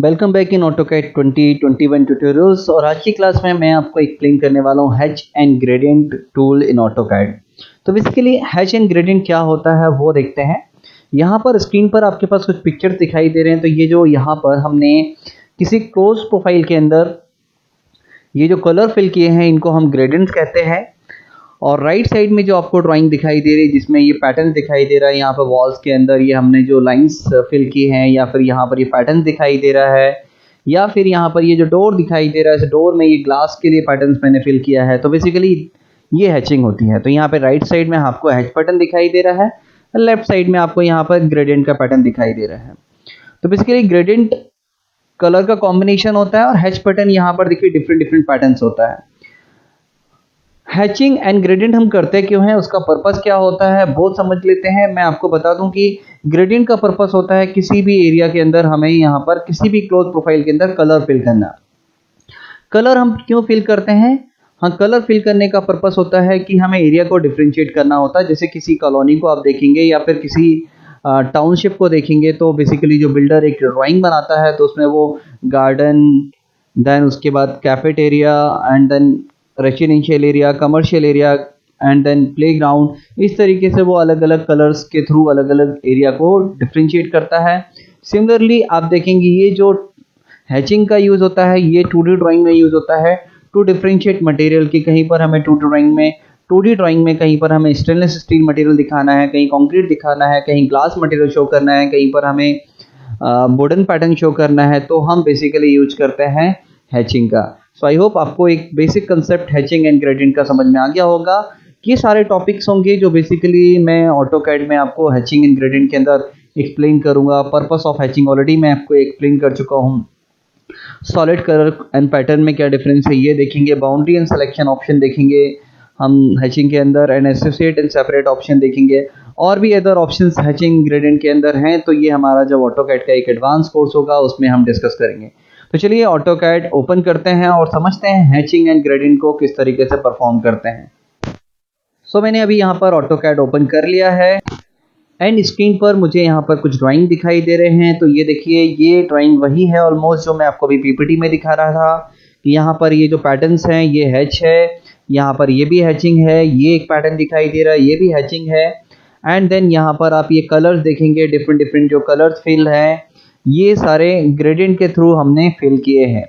Welcome back in AutoCAD 2021 tutorials. और आज की क्लास में मैं आपको एक्सप्लेन करने वाला हूँ hatch and gradient tool in AutoCAD. तो बेसिकली हैच एंड ग्रेडियंट क्या होता है वो देखते हैं। यहाँ पर स्क्रीन पर आपके पास कुछ पिक्चर दिखाई दे रहे हैं। तो ये जो यहाँ पर हमने किसी क्लोज प्रोफाइल के अंदर ये जो कलर फिल किए हैं इनको हम ग्रेडियंट्स कहते हैं। और राइट साइड में जो आपको ड्राइंग दिखाई दे रही है जिसमें ये पैटर्न दिखाई दे रहा है, यहाँ पर वॉल्स के अंदर ये हमने जो लाइंस फिल की हैं, या फिर यहाँ पर ये पैटर्न दिखाई दे रहा है, या फिर यहाँ पर ये जो डोर दिखाई दे रहा है, इस डोर में ये ग्लास के लिए पैटर्न्स मैंने फिल किया है। तो बेसिकली ये हैचिंग होती है। तो यहाँ पे राइट साइड में आपको हैच पैटर्न दिखाई दे रहा है, लेफ्ट साइड में आपको यहाँ पर ग्रेडियंट का पैटर्न दिखाई दे रहा है। तो बेसिकली ग्रेडियंट कलर का कॉम्बिनेशन होता है और हैच पैटर्न यहाँ पर देखिए डिफरेंट पैटर्न्स होता है। हैचिंग एंड ग्रेडियंट हम करते क्यों हैं, उसका पर्पस क्या होता है बहुत समझ लेते हैं। मैं आपको बता दूं कि ग्रेडियंट का पर्पस होता है किसी भी एरिया के अंदर हमें यहाँ पर किसी भी क्लोज प्रोफाइल के अंदर कलर फिल करना। कलर हम क्यों फिल करते हैं? हाँ, कलर फिल करने का पर्पस होता है कि हमें एरिया को डिफ्रेंशिएट करना होता है। जैसे किसी कॉलोनी को आप देखेंगे या फिर किसी टाउनशिप को देखेंगे तो बेसिकली जो बिल्डर एक ड्राइंग बनाता है तो उसमें वो गार्डन, देन उसके बाद cafeteria and then residential area, commercial area and then playground, इस तरीके से वो अलग अलग कलर्स के थ्रू अलग अलग एरिया को डिफ्रेंशिएट करता है। सिमिलरली आप देखेंगे ये जो हैचिंग का यूज़ होता है ये 2D ड्राइंग में यूज़ होता है टू डिफ्रेंशिएट मटेरियल की। कहीं पर हमें 2D ड्राइंग में कहीं पर हमें स्टेनलेस स्टील मटेरियल दिखाना है, कहीं कंक्रीट दिखाना है, कहीं ग्लास मटेरियल शो करना है, कहीं पर हमें वुडन पैटर्न शो करना है, तो हम बेसिकली यूज करते हैं हैचिंग का। सो आई होप आपको एक basic concept hatching and gradient का समझ में आ गया होगा। ये सारे टॉपिक्स होंगे जो बेसिकली मैं ऑटोकैड में आपको हैचिंग एंड ग्रेडियंट के अंदर एक्सप्लेन करूंगा। पर्पस ऑफ हैचिंग ऑलरेडी मैं आपको एक्सप्लेन कर चुका हूँ। सॉलिड कलर एंड पैटर्न में क्या डिफरेंस है ये देखेंगे। बाउंड्री एंड सिलेक्शन ऑप्शन देखेंगे हम हैचिंग के अंदर, and associate and separate option देखेंगे। और भी अदर ऑप्शंस हैचिंग ग्रेडियंट के अंदर हैं। तो ये हमारा जब ऑटोकैड का एक एडवांस कोर्स होगा उसमें हम डिस्कस करेंगे। तो चलिए ऑटोकैड ओपन करते हैं और समझते हैं हैचिंग एंड ग्रेडियंट को किस तरीके से परफॉर्म करते हैं। सो मैंने अभी यहाँ पर ऑटोकैड ओपन कर लिया है एंड स्क्रीन पर मुझे यहाँ पर कुछ ड्राइंग दिखाई दे रहे हैं। तो ये देखिए ये ड्राइंग वही है ऑलमोस्ट जो मैं आपको अभी पीपीटी में दिखा रहा था कि यहाँ पर ये जो पैटर्न्स हैं ये हैच है, यहाँ पर ये भी हैचिंग है, ये एक पैटर्न दिखाई दे रहा है ये भी हैचिंग है। एंड देन यहाँ पर आप ये कलर्स देखेंगे, डिफरेंट जो कलर्स फिल हैं ये सारे ग्रेडियंट के थ्रू हमने फिल किए हैं।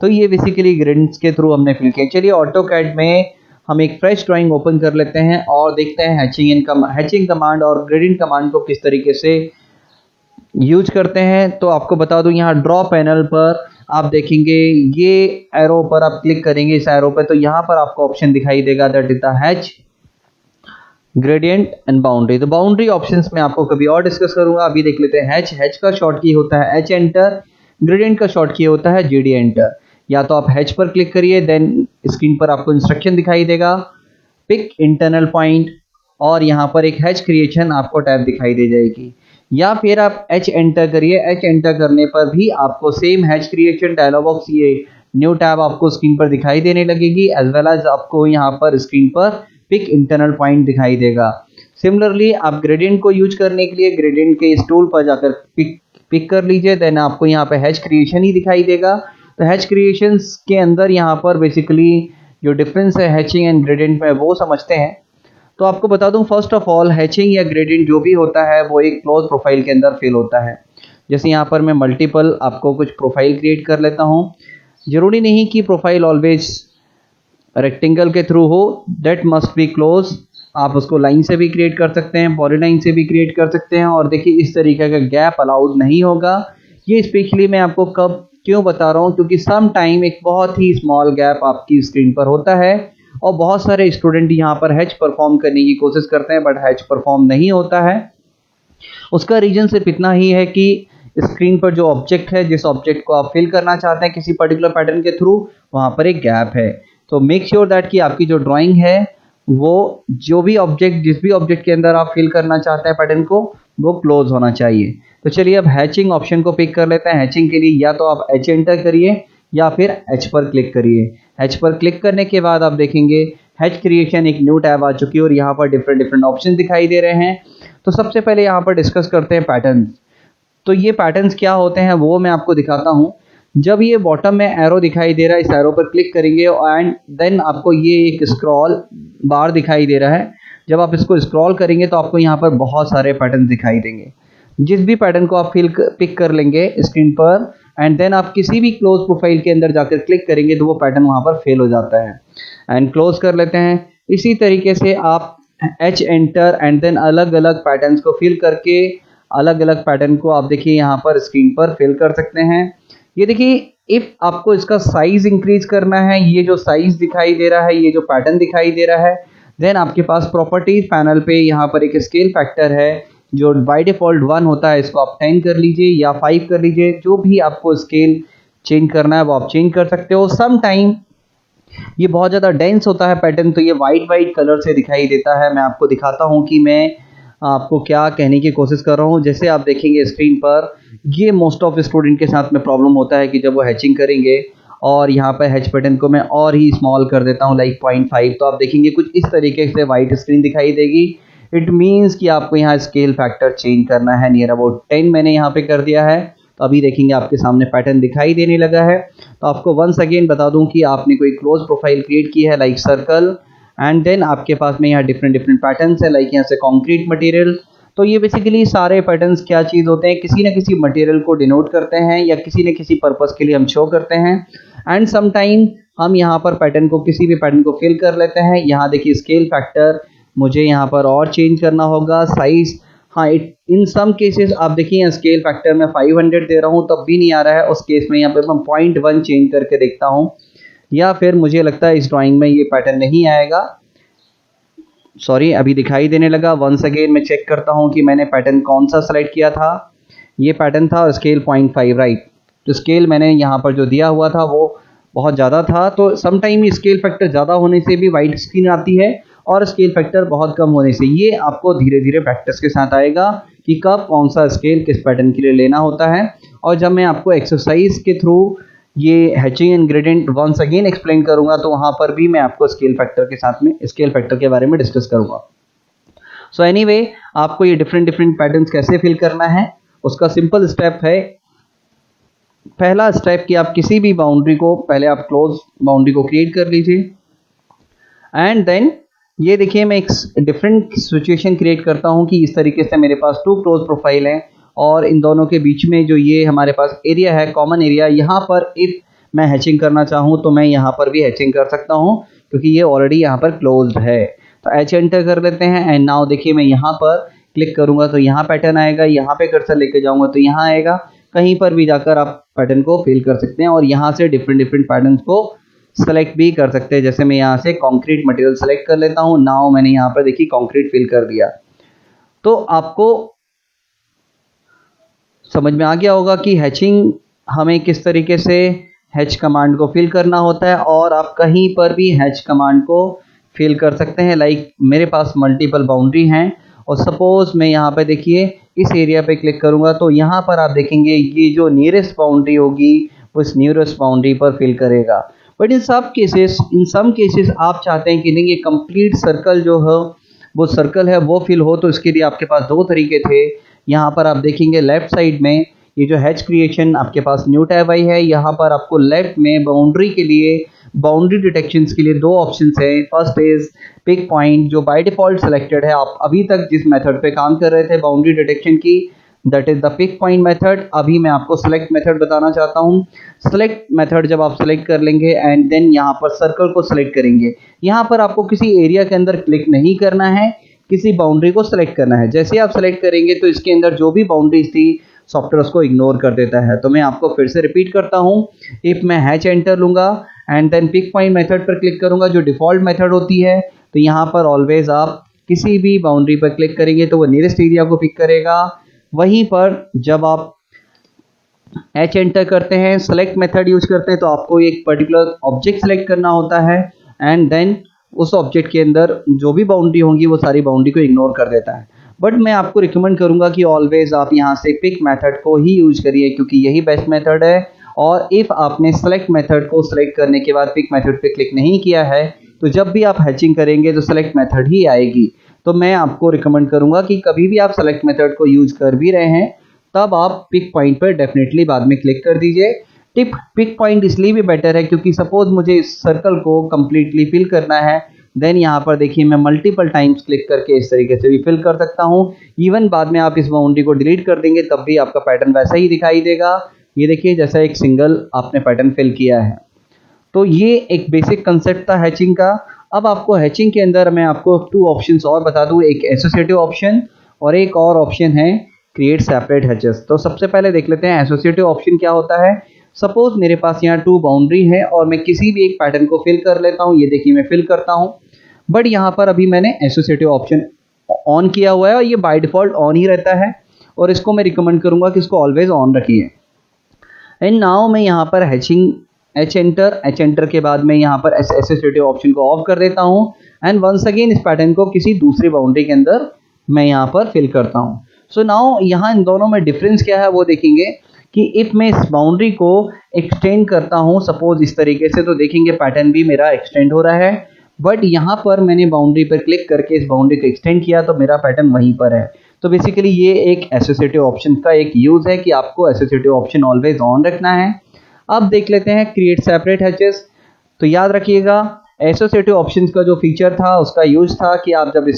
तो ये बेसिकली ग्रेडियंट्स के थ्रू हमने फिल किए। चलिए ऑटोकैड में हम एक फ्रेश ड्राइंग ओपन कर लेते हैं और देखते हैं हैचिंग कमांड और ग्रेडियंट कमांड को किस तरीके से यूज करते हैं। तो आपको बता दूं यहाँ ड्रॉ पैनल पर आप देखेंगे ये एरो पर आप क्लिक करेंगे, इस एरो पर तो यहाँ पर आपको ऑप्शन दिखाई देगा that is the hatch, gradient and boundary. तो बाउंड्री ऑप्शंस में आपको कभी और डिस्कस करूंगा। अभी देख लेते हैं हैच का शॉर्ट की होता है एच एंटर, ग्रेडियंट का शॉर्ट की होता है जीडी एंटर। या तो आप हैच पर क्लिक करिए, देन स्क्रीन पर आपको इंस्ट्रक्शन दिखाई देगा पिक इंटरनल पॉइंट, और यहाँ पर एक हैच क्रिएशन आपको टैब दिखाई दे जाएगी। या फिर आप एच एंटर करिए, एच एंटर करने पर भी आपको same hatch creation dialog box ये न्यू टैब आपको स्क्रीन पर दिखाई देने लगेगी, एज वेल एज आपको यहाँ पर स्क्रीन पर पिक इंटरनल पॉइंट दिखाई देगा। सिमिलरली आप ग्रेडियंट को यूज करने के लिए ग्रेडियंट के इस टूल पर जाकर पिक कर लीजिए, देन आपको यहाँ पे हैच क्रिएशन ही दिखाई देगा। तो हैच क्रिएशंस के अंदर यहाँ पर बेसिकली जो डिफरेंस है हैचिंग एंड ग्रेडियंट में वो समझते हैं। तो आपको बता दूं फर्स्ट ऑफ ऑल हैचिंग या ग्रेडियंट जो भी होता है वो एक क्लोज प्रोफाइल के अंदर फिल होता है। जैसे यहाँ पर मैं मल्टीपल आपको कुछ प्रोफाइल क्रिएट कर लेता हूँ। जरूरी नहीं कि प्रोफाइल ऑलवेज रेक्टेंगल के थ्रू हो, दैट मस्ट बी क्लोज। आप उसको लाइन से भी क्रिएट कर सकते हैं, पॉलीलाइन से भी क्रिएट कर सकते हैं। और देखिए इस तरीके का गैप अलाउड नहीं होगा। ये स्पेशली मैं आपको कब क्यों बता रहा हूँ, क्योंकि सम टाइम एक बहुत ही स्मॉल गैप आपकी स्क्रीन पर होता है और बहुत सारे स्टूडेंट यहाँ पर हैच परफॉर्म करने की कोशिश करते हैं बट हैच परफॉर्म नहीं होता है। उसका रीजन सिर्फ इतना ही है कि स्क्रीन पर जो ऑब्जेक्ट है, जिस ऑब्जेक्ट को आप फिल करना चाहते हैं किसी पर्टिकुलर पैटर्न के थ्रू, वहाँ पर एक गैप है। तो मेक श्योर दैट कि आपकी जो ड्राइंग है वो जो भी ऑब्जेक्ट, जिस भी ऑब्जेक्ट के अंदर आप फिल करना चाहते हैं पैटर्न को, वो क्लोज होना चाहिए। तो चलिए अब हैचिंग ऑप्शन को पिक कर लेते हैं। हैचिंग के लिए या तो आप एच एंटर करिए या फिर एच पर क्लिक करिए। एच पर क्लिक करने के बाद आप देखेंगे हैच क्रिएशन एक न्यू टैब आ चुकी है और यहाँ पर डिफरेंट ऑप्शन दिखाई दे रहे हैं। तो सबसे पहले यहाँ पर डिस्कस करते हैं पैटर्न। तो ये पैटर्न्स क्या होते हैं वो मैं आपको दिखाता हूँ। जब ये बॉटम में एरो दिखाई दे रहा है, इस एरो पर क्लिक करेंगे एंड देन आपको ये एक स्क्रॉल बार दिखाई दे रहा है। जब आप इसको स्क्रॉल करेंगे तो आपको यहाँ पर बहुत सारे पैटर्न दिखाई देंगे। जिस भी पैटर्न को आप पिक कर लेंगे स्क्रीन पर एंड देन आप किसी भी क्लोज प्रोफाइल के अंदर जाकर क्लिक करेंगे तो वो पैटर्न वहाँ पर फेल हो जाता है। एंड क्लोज कर लेते हैं। इसी तरीके से आप एच एंटर एंड देन अलग अलग पैटर्न्स को फिल करके अलग अलग पैटर्न को आप देखिए यहाँ पर स्क्रीन पर फिल कर सकते हैं। ये देखिए, इफ आपको इसका साइज इंक्रीज करना है, ये जो साइज दिखाई दे रहा है, ये जो पैटर्न दिखाई दे रहा है, देन आपके पास प्रॉपर्टीज पैनल पे यहाँ पर एक स्केल फैक्टर है जो बाय डिफॉल्ट 1 होता है। इसको आप 10 कर लीजिए या 5 कर लीजिए, जो भी आपको स्केल चेंज करना है वो आप चेंज कर सकते हो। सम टाइम ये बहुत ज़्यादा डेंस होता है पैटर्न, तो ये वाइट वाइट कलर से दिखाई देता है। मैं आपको दिखाता हूँ कि मैं आपको क्या कहने की कोशिश कर रहा हूँ। जैसे आप देखेंगे स्क्रीन पर, ये मोस्ट ऑफ स्टूडेंट के साथ में प्रॉब्लम होता है कि जब वो हैचिंग करेंगे और यहाँ पर हैच पैटर्न को मैं और ही स्मॉल कर देता हूँ लाइक 0.5, तो आप देखेंगे कुछ इस तरीके से वाइट स्क्रीन दिखाई देगी। इट मीन्स कि आपको यहाँ स्केल फैक्टर चेंज करना है। नियर अबाउट 10 मैंने यहाँ पे कर दिया है, तो अभी देखेंगे आपके सामने पैटर्न दिखाई देने लगा है। तो आपको वंस अगेन बता दूं कि आपने कोई क्लोज प्रोफाइल क्रिएट की है लाइक सर्कल एंड देन आपके पास में यहाँ डिफरेंट डिफरेंट पैटर्न्स है लाइक यहाँ से कंक्रीट मटेरियल। तो ये बेसिकली सारे पैटर्न्स क्या चीज़ होते हैं, किसी न किसी मटेरियल को डिनोट करते हैं या किसी न किसी पर्पस के लिए हम शो करते हैं। एंड समटाइम हम यहाँ पर पैटर्न को किसी भी पैटर्न को फिल कर लेते हैं। यहाँ देखिए स्केल फैक्टर मुझे यहाँ पर और चेंज करना होगा, साइज, हाँ इन सम केसेस आप देखिए स्केल फैक्टर में 500 दे रहा हूँ तब भी नहीं आ रहा है। उस केस में यहाँ पे मैं 0.1 चेंज करके देखता हूँ, या फिर मुझे लगता है इस ड्राइंग में ये पैटर्न नहीं आएगा। सॉरी, अभी दिखाई देने लगा। वंस अगेन मैं चेक करता हूँ कि मैंने पैटर्न कौन सा सेलेक्ट किया था। ये पैटर्न था स्केल 0.5 राइट। तो स्केल मैंने यहाँ पर जो दिया हुआ था वो बहुत ज़्यादा था, तो समटाइम स्केल फैक्टर ज़्यादा होने से भी वाइट स्क्रीन आती है और स्केल फैक्टर बहुत कम होने से। ये आपको धीरे धीरे प्रैक्टिस के साथ आएगा कि कब कौन सा स्केल किस पैटर्न के लिए लेना होता है। और जब मैं आपको एक्सरसाइज के थ्रू ये hatching and gradient once again explain करूंगा तो वहां पर भी मैं आपको स्केल फैक्टर के साथ में स्केल फैक्टर के बारे में डिस्कस करूंगा। सो एनीवे, आपको ये डिफरेंट डिफरेंट पैटर्न्स कैसे फिल करना है उसका सिंपल स्टेप है। पहला स्टेप कि आप किसी भी बाउंड्री को पहले आप क्लोज बाउंड्री को क्रिएट कर लीजिए एंड देन ये देखिए मैं एक डिफरेंट सिचुएशन क्रिएट करता हूं कि इस तरीके से मेरे पास 2 क्लोज प्रोफाइल हैं और इन दोनों के बीच में जो ये हमारे पास एरिया है, कॉमन एरिया, यहाँ पर इफ मैं हैचिंग करना चाहूँ तो मैं यहाँ पर भी हैचिंग कर सकता हूँ क्योंकि ये ऑलरेडी यहाँ पर क्लोज्ड है। तो एच एंटर कर लेते हैं एंड नाउ देखिए मैं यहाँ पर क्लिक करूँगा तो यहाँ पैटर्न आएगा, यहाँ पे कर्सर लेके जाऊँगा तो यहाँ आएगा। कहीं पर भी जाकर आप पैटर्न को फिल कर सकते हैं और यहाँ से डिफरेंट डिफरेंट पैटर्न को सेलेक्ट भी कर सकते हैं। जैसे मैं यहाँ से कंक्रीट मटेरियल सेलेक्ट कर लेता हूँ। नाउ मैंने यहाँ पर देखिए कंक्रीट फिल कर दिया। तो आपको समझ में आ गया होगा कि हैचिंग हमें किस तरीके से हैच कमांड को फिल करना होता है और आप कहीं पर भी हैच कमांड को फिल कर सकते हैं। लाइक मेरे पास मल्टीपल बाउंड्री हैं और सपोज मैं यहाँ पे देखिए इस एरिया पे क्लिक करूँगा तो यहाँ पर आप देखेंगे ये जो नियरेस्ट बाउंड्री होगी उस नियरेस्ट बाउंड्री पर फिल करेगा। बट इन सम केसेस आप चाहते हैं कि नहीं ये कंप्लीट सर्कल जो है वो सर्कल है वो फिल हो, तो इसके लिए आपके पास 2 तरीके थे। यहाँ पर आप देखेंगे लेफ्ट साइड में ये जो हैच क्रिएशन आपके पास न्यू टैब आई है, यहाँ पर आपको लेफ्ट में बाउंड्री के लिए बाउंड्री डिटेक्शंस के लिए 2 ऑप्शंस हैं। फर्स्ट इज पिक पॉइंट जो बाय डिफॉल्ट सेलेक्टेड है। आप अभी तक जिस मेथड पे काम कर रहे थे बाउंड्री डिटेक्शन की, that is the pick point method. अभी मैं आपको सेलेक्ट मेथड बताना चाहता हूँ। सेलेक्ट मेथड जब आप सेलेक्ट कर लेंगे एंड देन यहाँ पर सर्कल को सेलेक्ट करेंगे, यहाँ पर आपको किसी एरिया के अंदर क्लिक नहीं करना है, किसी बाउंड्री को सेलेक्ट करना है। जैसे आप सेलेक्ट करेंगे तो इसके अंदर जो भी बाउंड्रीज थी सॉफ्टवेयर उसको इग्नोर कर देता है। तो मैं आपको फिर से रिपीट करता हूँ। इफ मैं हैच एंटर लूंगा and then pick point method पर क्लिक करूंगा जो डिफॉल्ट मेथड होती है, तो यहाँ पर ऑलवेज आप किसी भी बाउंड्री पर क्लिक करेंगे तो वो नियरेस्ट एरिया को पिक करेगा। वहीं पर जब आप एच एंटर करते हैं, सेलेक्ट मेथड यूज करते हैं, तो आपको एक पर्टिकुलर ऑब्जेक्ट सेलेक्ट करना होता है एंड देन उस ऑब्जेक्ट के अंदर जो भी बाउंड्री होंगी वो सारी बाउंड्री को इग्नोर कर देता है। बट मैं आपको रिकमेंड करूंगा कि ऑलवेज आप यहाँ से पिक मेथड को ही यूज करिए क्योंकि यही बेस्ट मेथड है। और इफ आपने सेलेक्ट मेथड को सेलेक्ट करने के बाद पिक मेथड पे क्लिक नहीं किया है तो जब भी आप हैचिंग करेंगे तो सेलेक्ट मेथड ही आएगी। तो मैं आपको रिकमेंड करूंगा कि कभी भी आप सेलेक्ट मेथड को यूज कर भी रहे हैं तब आप पिक पॉइंट पर डेफिनेटली बाद में क्लिक कर दीजिए। पिक पॉइंट इसलिए भी बेटर है क्योंकि सपोज मुझे इस सर्कल को कंप्लीटली फिल करना है, देन यहाँ पर देखिए मैं मल्टीपल टाइम्स क्लिक करके इस तरीके से भी फिल कर सकता हूँ। इवन बाद में आप इस बाउंड्री को डिलीट कर देंगे तब भी आपका पैटर्न वैसा ही दिखाई देगा। ये देखिए जैसा एक सिंगल आपने पैटर्न फिल किया है। तो ये एक बेसिक कंसेप्ट था हैचिंग का। अब आपको हैचिंग के अंदर मैं आपको 2 ऑप्शंस और बता दूं, एक एसोसिएटिव ऑप्शन और एक और ऑप्शन है क्रिएट सेपरेट हैचेस। तो सबसे पहले देख लेते हैं एसोसिएटिव ऑप्शन क्या होता है। सपोज मेरे पास यहाँ 2 बाउंड्री है और मैं किसी भी एक पैटर्न को फिल कर लेता हूँ। ये देखिए मैं फिल करता हूँ, बट यहाँ पर अभी मैंने एसोसिएटिव ऑप्शन ऑन किया हुआ है और ये बाय डिफॉल्ट ऑन ही रहता है और इसको मैं रिकमेंड करूँगा कि इसको ऑलवेज ऑन रखिए। एंड नाउ मैं यहाँ पर हैचिंग एच एंटर के बाद मैं यहाँ पर एसोसिएटिव ऑप्शन को ऑफ कर देता हूँ एंड वंस अगेन इस पैटर्न को किसी दूसरी बाउंड्री के अंदर मैं यहाँ पर फिल करता हूँ। सो नाउ यहाँ इन दोनों में डिफरेंस क्या है वो देखेंगे कि इफ मैं इस बाउंड्री को एक्सटेंड करता हूँ सपोज इस तरीके से, तो देखेंगे पैटर्न भी मेरा एक्सटेंड हो रहा है। बट यहाँ पर मैंने बाउंड्री पर क्लिक करके इस बाउंड्री को एक्सटेंड किया तो मेरा पैटर्न वहीं पर है। तो बेसिकली ये एक एसोसिएटिव ऑप्शन का एक यूज है कि आपको एसोसिएटिव ऑप्शन ऑलवेज ऑन रखना है। अब देख लेते हैं क्रिएट सेपरेट हैचेस। तो याद रखिएगा एसोसिएटिव ऑप्शंस का जो फीचर था उसका यूज था कि आप जब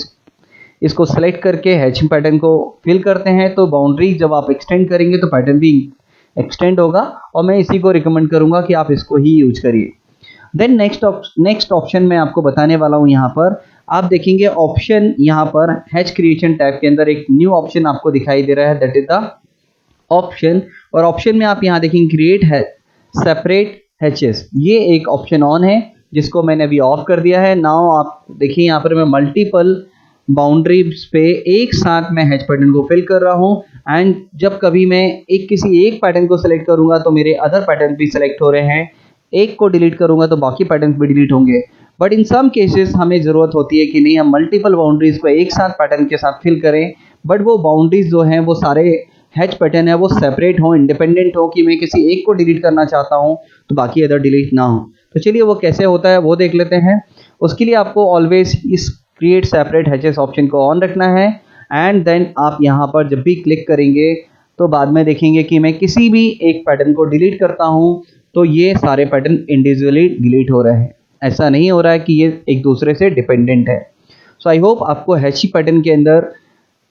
इसको सेलेक्ट करके हैचिंग पैटर्न को फिल करते हैं तो बाउंड्री जब आप एक्सटेंड करेंगे तो पैटर्न भी एक्सटेंड होगा और मैं इसी को रिकमेंड करूंगा कि आप इसको ही यूज करिए। देन नेक्स्ट ऑप्शन मैं आपको बताने वाला हूं। यहाँ पर आप देखेंगे ऑप्शन यहाँ पर हैच क्रिएशन टैब के अंदर एक न्यू ऑप्शन आपको दिखाई दे रहा है, दैट इज द ऑप्शन। और ऑप्शन में आप यहाँ देखेंगे क्रिएट सेपरेट हैचेस, ये एक ऑप्शन ऑन है जिसको मैंने अभी ऑफ कर दिया है। नाउ आप देखिए यहाँ पर मैं मल्टीपल बाउंड्रीज पे एक साथ मैं हैच पैटर्न को फिल कर रहा हूँ एंड जब कभी मैं किसी एक पैटर्न को सिलेक्ट करूंगा तो मेरे अदर पैटर्न भी सिलेक्ट हो रहे हैं, एक को डिलीट करूंगा तो बाकी पैटर्न भी डिलीट होंगे। बट इन सम केसेस हमें ज़रूरत होती है कि नहीं हम मल्टीपल बाउंड्रीज को एक साथ पैटर्न के साथ फिल करें, बट वो बाउंड्रीज जो हैं वो सारे हैच पैटर्न है वो सेपरेट हो, इंडिपेंडेंट हो, कि मैं किसी एक को डिलीट करना चाहता हूँ तो बाकी अदर डिलीट ना हो। तो चलिए वो कैसे होता है वो देख लेते हैं। उसके लिए आपको ऑलवेज इस क्रिएट सेपरेट हैचेस ऑप्शन को ऑन रखना है एंड देन आप यहाँ पर जब भी क्लिक करेंगे तो बाद में देखेंगे कि मैं किसी भी एक पैटर्न को डिलीट करता हूँ तो ये सारे पैटर्न इंडिविजुअली डिलीट हो रहे हैं, ऐसा नहीं हो रहा है कि ये एक दूसरे से डिपेंडेंट है। सो आई होप आपको हैची पैटर्न के अंदर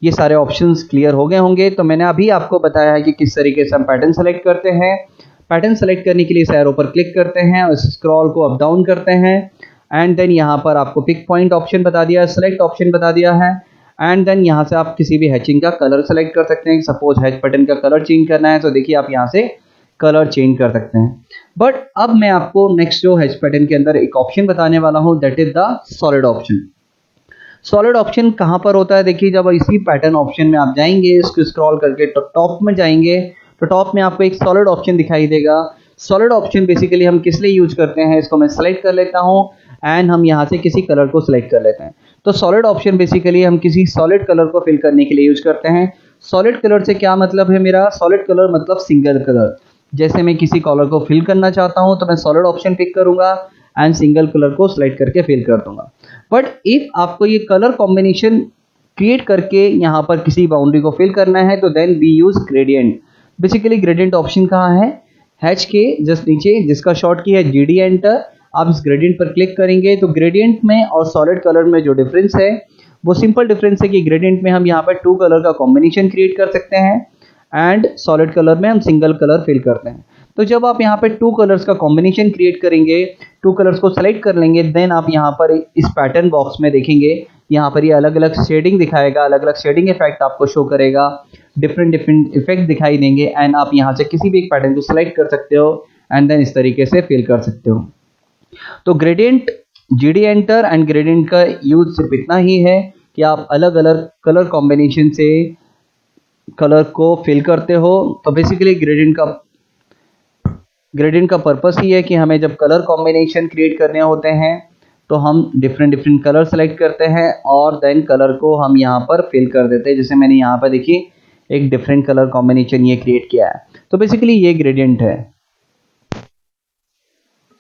ये सारे ऑप्शंस क्लियर हो गए होंगे। तो मैंने अभी आपको बताया है कि किस तरीके से हम पैटर्न सेलेक्ट करते हैं। पैटर्न सेलेक्ट करने के लिए इस एरो पर क्लिक करते हैं और स्क्रॉल को अप डाउन करते हैं एंड देन यहाँ पर आपको पिक पॉइंट ऑप्शन बता दिया है, सेलेक्ट ऑप्शन बता दिया है एंड देन यहाँ से आप किसी भी हैचिंग का कलर सेलेक्ट कर सकते हैं। सपोज हैच पैटर्न का कलर चेंज करना है तो देखिए आप यहाँ से कलर चेंज कर सकते हैं। बट अब मैं आपको नेक्स्ट जो हैच पैटर्न के अंदर एक ऑप्शन बताने वाला हूँ, that is the solid option. Solid option कहाँ पर होता है, देखिए जब इसी पैटर्न ऑप्शन में आप जाएंगे, इसको स्क्रॉल करके तो टॉप में जाएंगे तो टॉप में आपको एक सॉलिड ऑप्शन दिखाई देगा। सॉलिड ऑप्शन बेसिकली हम किस लिए यूज करते हैं, इसको मैं सेलेक्ट कर लेता हूँ एंड हम यहाँ से किसी कलर को सिलेक्ट कर लेते हैं। तो सॉलिड ऑप्शन बेसिकली हम किसी सॉलिड कलर को फिल करने के लिए यूज करते हैं। सॉलिड कलर से क्या मतलब है मेरा, सॉलिड कलर मतलब सिंगल कलर। जैसे मैं किसी कलर को फिल करना चाहता हूँ तो मैं सॉलिड ऑप्शन पिक करूंगा एंड सिंगल कलर को सिलेक्ट करके फिल कर दूंगा। बट इफ आपको ये कलर कॉम्बिनेशन क्रिएट करके यहाँ पर किसी बाउंड्री को फिल करना है तो then we use gradient. Basically gradient option कहाँ है, हैच के जस्ट नीचे, जिसका शॉर्ट की है GD एंटर। आप इस ग्रेडियंट पर क्लिक करेंगे तो ग्रेडियंट में और सॉलिड कलर में जो डिफरेंस है वो सिंपल डिफरेंस है कि ग्रेडियंट में हम यहाँ पर 2 कलर का कॉम्बिनेशन क्रिएट कर सकते हैं एंड सॉलिड कलर में हम सिंगल कलर फिल करते हैं। तो जब आप यहाँ पे 2 कलर्स का कॉम्बिनेशन क्रिएट करेंगे, 2 कलर्स को सेलेक्ट कर लेंगे, देन आप यहाँ पर इस पैटर्न बॉक्स में देखेंगे यहाँ पर ये अलग अलग शेडिंग दिखाएगा, अलग अलग शेडिंग इफेक्ट आपको शो करेगा, डिफरेंट इफेक्ट दिखाई देंगे एंड आप यहाँ से किसी भी एक पैटर्न को सिलेक्ट कर सकते हो एंड देन इस तरीके से फिल कर सकते हो। तो gradient, GD enter and gradient का यूज सिर्फ इतना ही है कि आप अलग अलग कलर कॉम्बिनेशन से कलर को फिल करते हो। तो बेसिकली ग्रेडियंट का पर्पस ही है कि हमें जब कलर कॉम्बिनेशन क्रिएट करने होते हैं तो हम डिफरेंट कलर सेलेक्ट करते हैं और देन कलर को हम यहाँ पर फिल कर देते हैं। जैसे मैंने यहाँ पर देखिए एक डिफरेंट कलर कॉम्बिनेशन ये क्रिएट किया है। तो बेसिकली ये ग्रेडियंट है।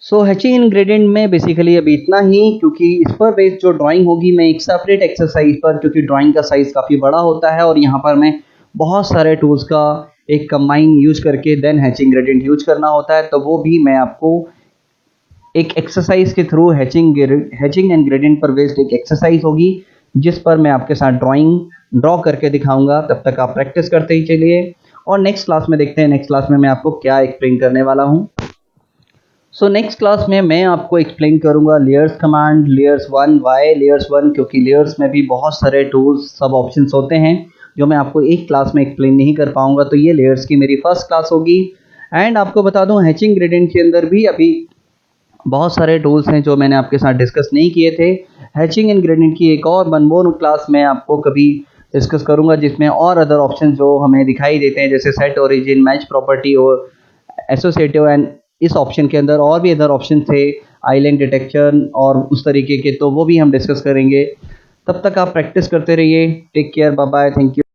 सो हैचिंग इन ग्रेडियंट में बेसिकली अभी इतना ही, क्योंकि इस पर बेस्ड जो ड्राइंग होगी मैं एक सेपरेट एक्सरसाइज पर, क्योंकि ड्राइंग का साइज काफ़ी बड़ा होता है और यहाँ पर मैं बहुत सारे टूल्स का एक कंबाइन यूज करके देन हैचिंग ग्रेडियंट यूज करना होता है, तो वो भी मैं आपको एक एक्सरसाइज के थ्रू हैचिंग एंड ग्रेडियंट पर बेस्ड एक एक्सरसाइज होगी, जिस पर मैं आपके साथ ड्रॉ करके दिखाऊंगा। तब तक आप प्रैक्टिस करते ही चलिए और नेक्स्ट क्लास में देखते हैं नेक्स्ट क्लास में मैं आपको क्या एक्सप्लेन करने वाला हूं। सो नेक्स्ट क्लास में मैं आपको एक्सप्लेन करूंगा layers command, layers 1 Y layers 1, क्योंकि लेयर्स में भी बहुत सारे टूल्स सब ऑप्शंस होते हैं जो मैं आपको एक क्लास में एक्सप्लेन नहीं कर पाऊंगा। तो ये लेयर्स की मेरी फर्स्ट क्लास होगी। एंड आपको बता दूं हैचिंग ग्रेडियंट के अंदर भी अभी बहुत सारे टूल्स हैं जो मैंने आपके साथ डिस्कस नहीं किए थे। हैचिंग एंड ग्रेडियंट की एक और वन मोर क्लास मैं आपको कभी डिस्कस करूंगा, जिसमें और अदर ऑप्शन जो हमें दिखाई देते हैं जैसे सेट ओरिजिन, मैच प्रॉपर्टी और एसोसिएटिव, एंड इस ऑप्शन के अंदर और भी अदर ऑप्शन थे आइलैंड डिटेक्शन और उस तरीके के, तो वो भी हम डिस्कस करेंगे। तब तक आप प्रैक्टिस करते रहिए। Take care, bye bye, thank you.